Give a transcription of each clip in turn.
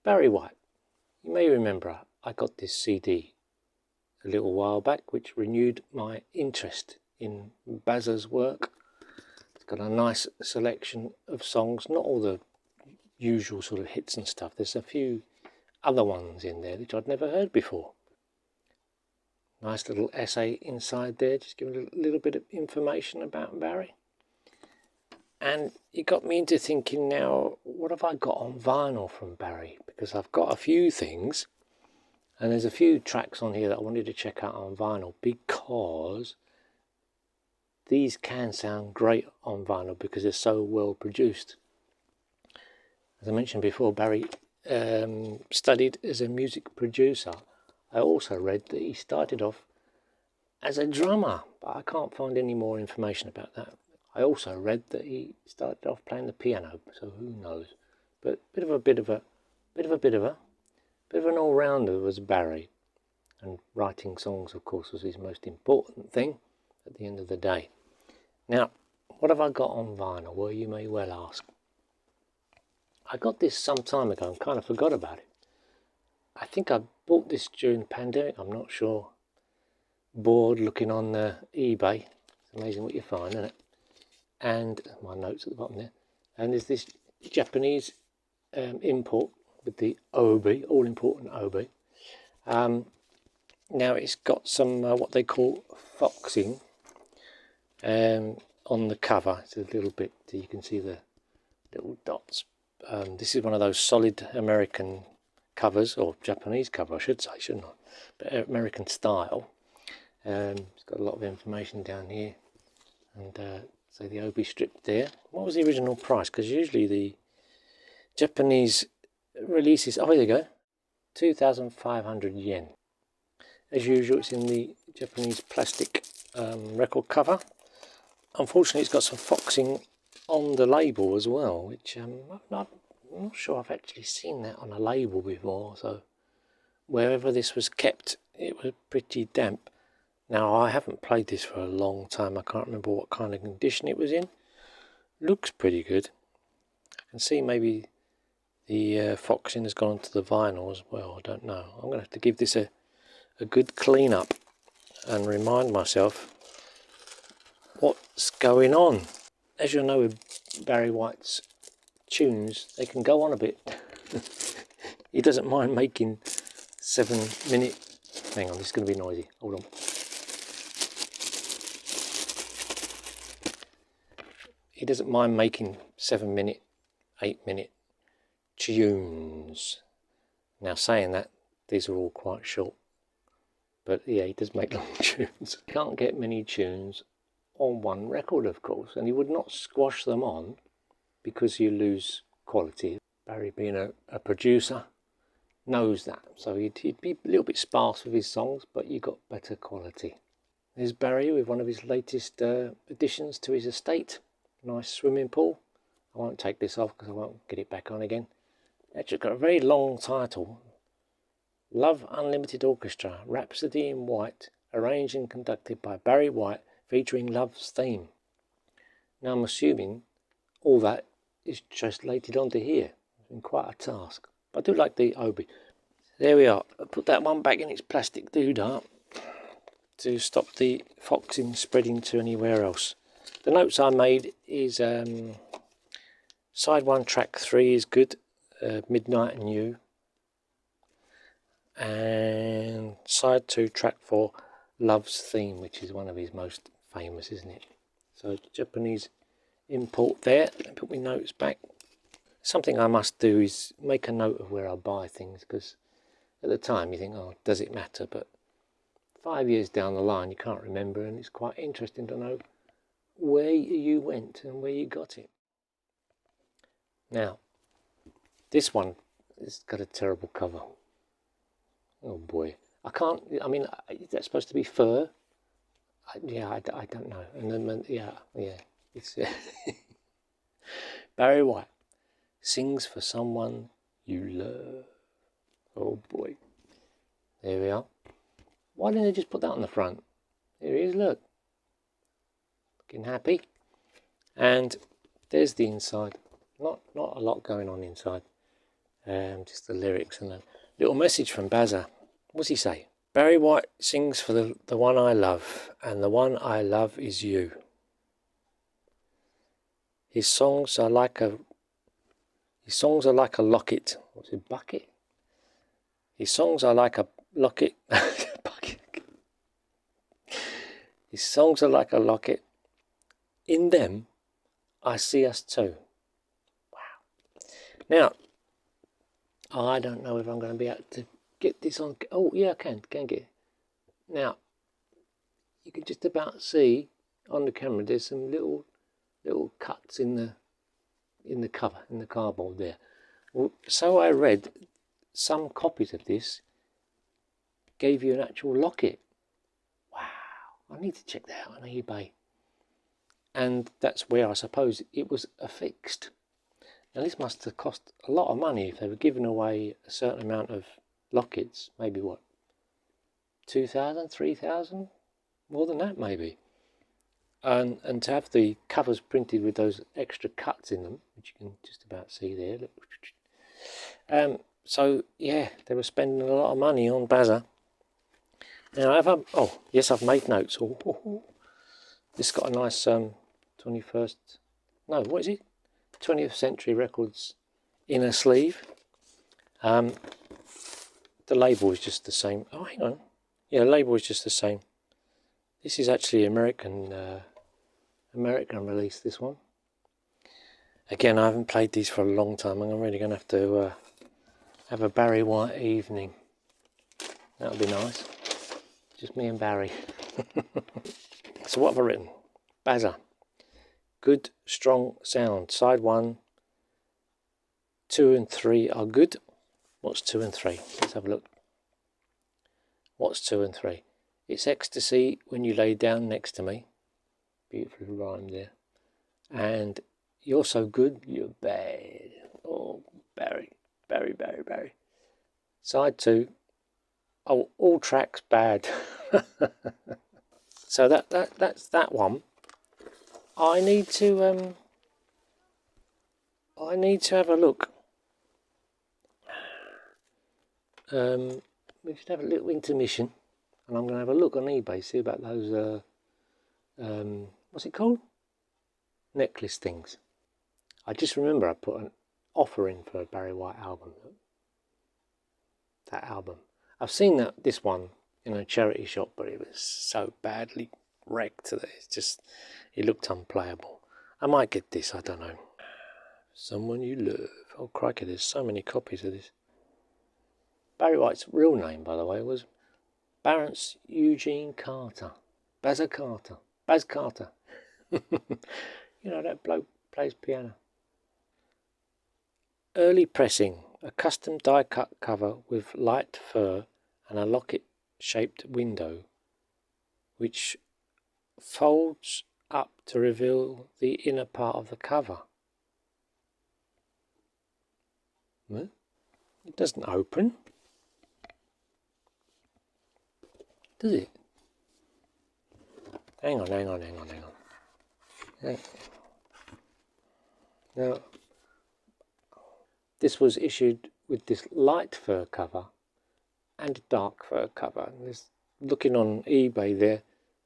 Barry White. You may remember I got this CD a little while back, which renewed my interest in Bazza's work. It's got a nice selection of songs, not all the usual sort of hits and stuff. There's a few other ones in there which I'd never heard before. Nice little essay inside there, just giving a little bit of information about Barry. And it got me into thinking now, what have I got on vinyl from Barry? Because I've got a few things, and there's a few tracks on here that I wanted to check out on vinyl, because these can sound great on vinyl because they're so well produced. As I mentioned before, Barry studied as a music producer. I also read that he started off as a drummer, but I can't find any more information about that. I also read that he started off playing the piano, so who knows? But bit of an all-rounder was Barry, and writing songs, of course, was his most important thing at the end of the day. Now, what have I got on vinyl? Well, you may well ask. I got this some time ago and kind of forgot about it. I think I bought this during the pandemic, I'm not sure. Bored looking on eBay. It's amazing what you find, isn't it? And my notes at the bottom there. And there's this Japanese import with the obi, all-important obi. Now it's got some what they call foxing on the cover. It's a little bit, you can see the little dots. This is one of those solid American covers, or Japanese cover I should say, shouldn't I? But American style. It's got a lot of information down here, and so the obi strip there. What was the original price? Because usually the Japanese releases, oh, there you go, 2,500 yen. As usual, it's in the Japanese plastic record cover. Unfortunately, it's got some foxing on the label as well, which I'm not sure I've actually seen that on a label before. So wherever this was kept, it was pretty damp. Now, I haven't played this for a long time. I can't remember what kind of condition it was in. Looks pretty good. I can see maybe the foxing has gone to the vinyl as well. I don't know. I'm going to have to give this a good clean up and remind myself what's going on. As you know, with Barry White's tunes, they can go on a bit. He doesn't mind making 7-minute... Hang on, this is going to be noisy. Hold on. He doesn't mind making 7-minute, 8-minute tunes. Now, saying that, these are all quite short. But yeah, he does make long tunes. Can't get many tunes on one record, of course, and he would not squash them on because you lose quality. Barry, being a producer, knows that. So he'd be a little bit sparse with his songs, but you got better quality. There's Barry with one of his latest additions to his estate. Nice swimming pool. I won't take this off because I won't get it back on again. Actually got a very long title. Love Unlimited Orchestra, Rhapsody in White, arranged and conducted by Barry White, featuring Love's Theme. Now I'm assuming all that is translated onto here. It's been quite a task. But I do like the obi. There we are. I put that one back in its plastic doodah to stop the foxing spreading to anywhere else. The notes I made is side 1 track 3 is good, Midnight and You, and side 2 track 4, Love's Theme, which is one of his most famous, isn't it? So Japanese import there. Put my notes back. Something I must do is make a note of where I buy things, because at the time you think, oh, does it matter? But 5 years down the line you can't remember, and it's quite interesting to know where you went and where you got it. Now, this one has got a terrible cover. Oh boy. I mean, is that supposed to be fur? I don't know. And then, yeah, it's Barry White sings for someone you love. Oh boy. There we are. Why didn't they just put that on the front? Here he is, look. Looking happy. And there's the inside. Not a lot going on inside. Just the lyrics and a little message from Bazza. What's he say? Barry White sings for the one I love, and the one I love is you. His songs are like a locket. What's it, bucket? His songs are like a locket. Bucket. His songs are like a locket. In them, I see us too. Wow. Now, I don't know if I'm going to be able to get this on. Oh, yeah, I can get it. Now, you can just about see on the camera. There's some little cuts in the cover, in the cardboard there. Well, so I read, some copies of this gave you an actual locket. Wow, I need to check that out on eBay. And that's where I suppose it was affixed. Now this must have cost a lot of money if they were giving away a certain amount of lockets. Maybe what, 2,000, 3,000? More than that maybe. And to have the covers printed with those extra cuts in them, which you can just about see there. So yeah, they were spending a lot of money on Bazza. Now I've made notes. This got a nice 20th Century Records inner sleeve. The label is just the same. Oh, hang on. Yeah, the label is just the same. This is actually American release, this one. Again, I haven't played these for a long time. I'm really going to have to have a Barry White evening. That would be nice. Just me and Barry. So what have I written? Bazza. Good, strong sound. Side 1, 2 and 3 are good. What's 2 and 3? Let's have a look. What's 2 and 3? It's ecstasy when you lay down next to me. Beautiful rhyme there. And you're so good, you're bad. Oh, Barry. Side 2. Oh, all tracks bad. So that's that one. I need to have a look. We should have a little intermission, and I'm going to have a look on eBay, see about those what's it called? Necklace things. I just remember I put an offer in for a Barry White album. That album. I've seen this one in a charity shop, but it was so badly wrecked that it looked unplayable. I might get this, I don't know. Someone You Love. Oh crikey, there's so many copies of this. Barry White's real name, by the way, was Barrence Eugene Carter. Bazza Carter. Baz Carter. You know, that bloke plays piano. Early pressing. A custom die-cut cover with light fur and a locket-shaped window, which folds up to reveal the inner part of the cover. It doesn't open, does it? Hang on. Now, this was issued with this light fur cover and a dark fur cover. Looking on eBay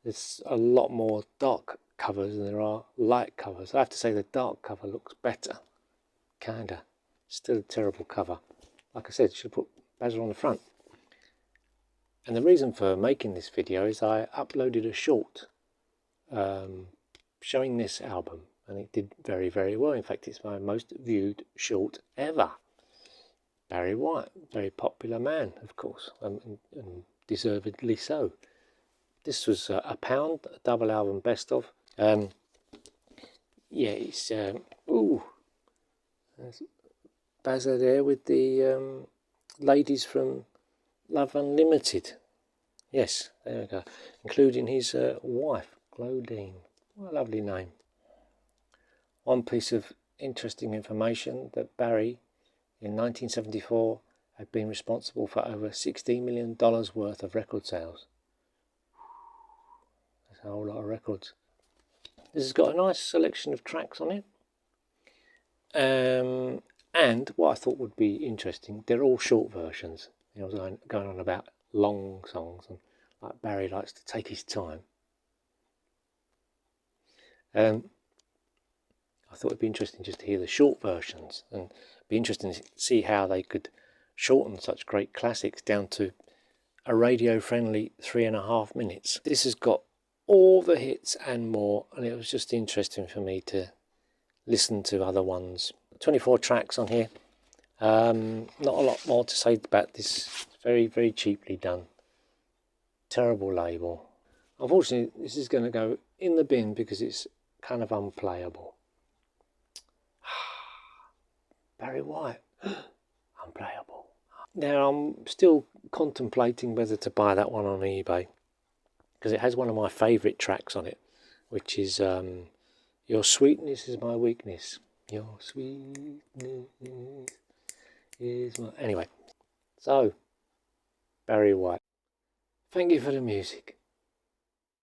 there's a lot more dark covers than there are light covers. I have to say the dark cover looks better. Kinda. Still a terrible cover. Like I said, should put Bazza on the front. And the reason for making this video is I uploaded a short showing this album, and it did very, very well. In fact, it's my most viewed short ever. Barry White, very popular man, of course, and deservedly so. This was a pound, a double album best of. Yeah, it's there's Bazza there with the ladies from Love Unlimited. Yes, there we go, including his wife, Claudine. What a lovely name. One piece of interesting information, that Barry in 1974 had been responsible for over $16 million worth of record sales. That's a whole lot of records. This has got a nice selection of tracks on it. And what I thought would be interesting, they're all short versions. I was going on about long songs, and like Barry likes to take his time. I thought it'd be interesting just to hear the short versions, and be interesting to see how they could shorten such great classics down to a radio-friendly 3.5 minutes. This has got all the hits and more, and it was just interesting for me to listen to other ones. 24 tracks on here. Not a lot more to say about this. Very, very cheaply done. Terrible label. Unfortunately, this is going to go in the bin because it's kind of unplayable. Barry White, unplayable. Now I'm still contemplating whether to buy that one on eBay, because it has one of my favourite tracks on it, which is Your Sweetness Is My Weakness. Your sweetness is my... Anyway, so, Barry White, thank you for the music.